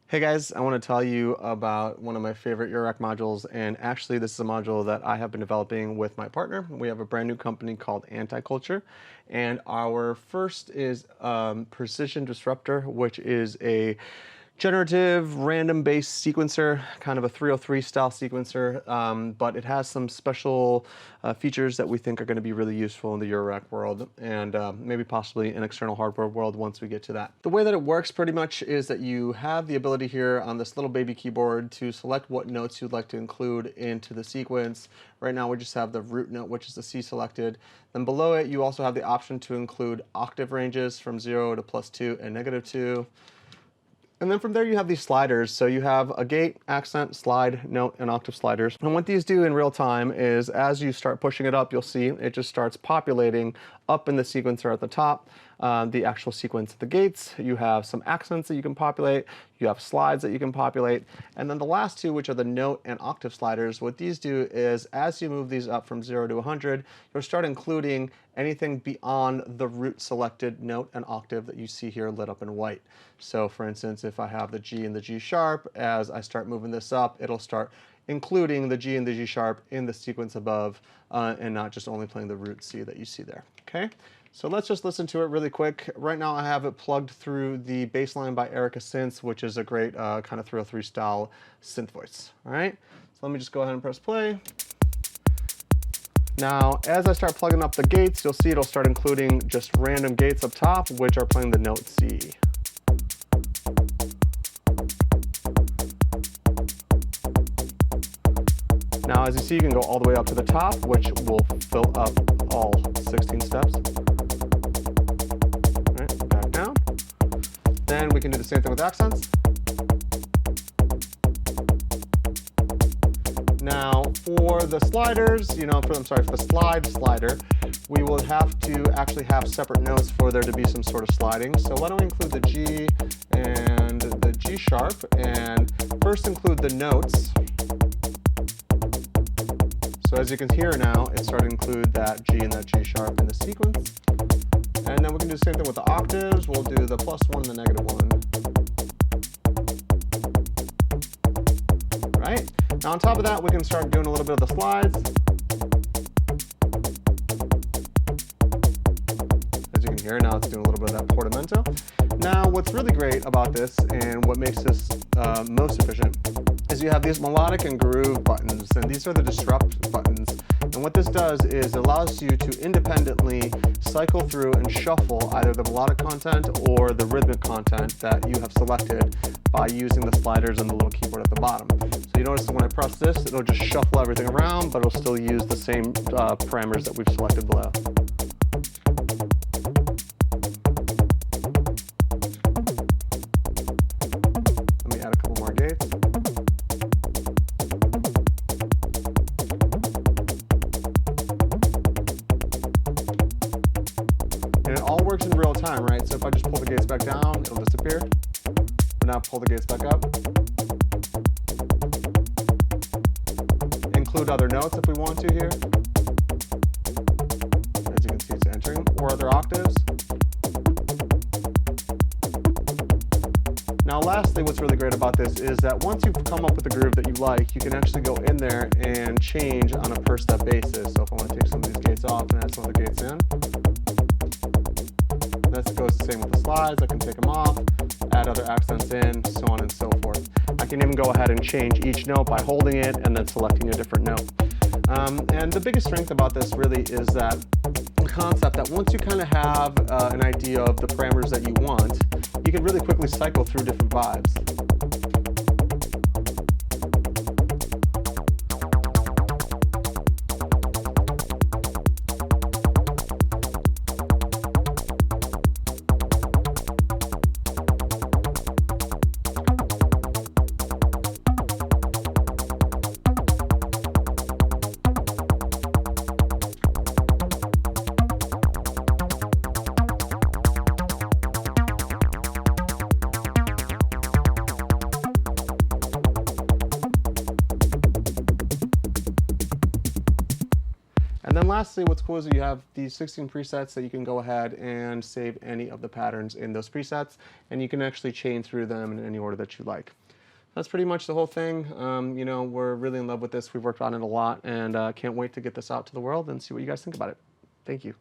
Hey guys, I want to tell you about one of my favorite Eurorack modules, and actually this is a module that I have been developing with my partner. We have a brand new company called Anti-Kulture, and our first is Precision Disruptor, which is a generative random-based sequencer, kind of a 303 style sequencer, but it has some special features that we think are going to be really useful in the Eurorack world and maybe possibly an external hardware world once we get to that. The way that it works pretty much is that you have the ability here on this little baby keyboard to select what notes you'd like to include into the sequence. Right now we just have the root note, which is the C selected. Then below it you also have the option to include octave ranges from 0 to +2 and -2. And then from there you have these sliders. So you have a gate, accent, slide, note, and octave sliders. And what these do in real time is as you start pushing it up, you'll see it just starts populating up in the sequencer at the top, the actual sequence of the gates. You have some accents that you can populate. You have slides that you can populate. And then the last two, which are the note and octave sliders, what these do is as you move these up from 0 to 100, you'll start including anything beyond the root selected note and octave that you see here lit up in white. So for instance, if I have the G and the G sharp, as I start moving this up, it'll start including the G and the G sharp in the sequence above and not just only playing the root C that you see there. Okay, so let's just listen to it really quick. Right now I have it plugged through the bassline by Erica Synths, which is a great kind of 303 style synth voice. All right, so let me just go ahead and press play. Now, as I start plugging up the gates, you'll see it'll start including just random gates up top, which are playing the note C. Now, as you see, you can go all the way up to the top, which will fill up all 16 steps. All right, back down. Then we can do the same thing with accents. Now, for the sliders, for the slide slider, we will have to actually have separate notes for there to be some sort of sliding. So why don't we include the G and the G sharp, and first include the notes. So as you can hear now, it's starting to include that G and that G sharp in the sequence. And then we can do the same thing with the octaves. We'll do the +1 and the -1. Right? Now on top of that, we can start doing a little bit of the slides. As you can hear, now it's doing a little bit of that portamento. Now what's really great about this and what makes this most efficient is you have these melodic and groove buttons, and these are the disrupt buttons. And what this does is it allows you to independently cycle through and shuffle either the melodic content or the rhythmic content that you have selected by using the sliders and the little keyboard at the bottom. So you notice that when I press this, it'll just shuffle everything around, but it'll still use the same parameters that we've selected below. Let me add a couple more gates. And it all works in real time, right? So if I just pull the gates back down, it'll disappear. But now pull the gates back up. Include other notes if we want to here. As you can see, it's entering, or other octaves. Now lastly, what's really great about this is that once you've come up with a groove that you like, you can actually go in there and change on a per step basis. So if I want to take some of these gates off and add some other gates in, that goes the same with the slides. I can take them off, add other accents in, so on and so forth. I can even go ahead and change each note by holding it and then selecting a different note. And the biggest strength about this really is that the concept that once you kind of have an idea of the parameters that you want, you can really quickly cycle through different vibes. lastly, what's cool is you have these 16 presets that you can go ahead and save any of the patterns in those presets, and you can actually chain through them in any order that you like. That's pretty much the whole thing. We're really in love with this. We've worked on it a lot, and can't wait to get this out to the world and see what you guys think about it. Thank you.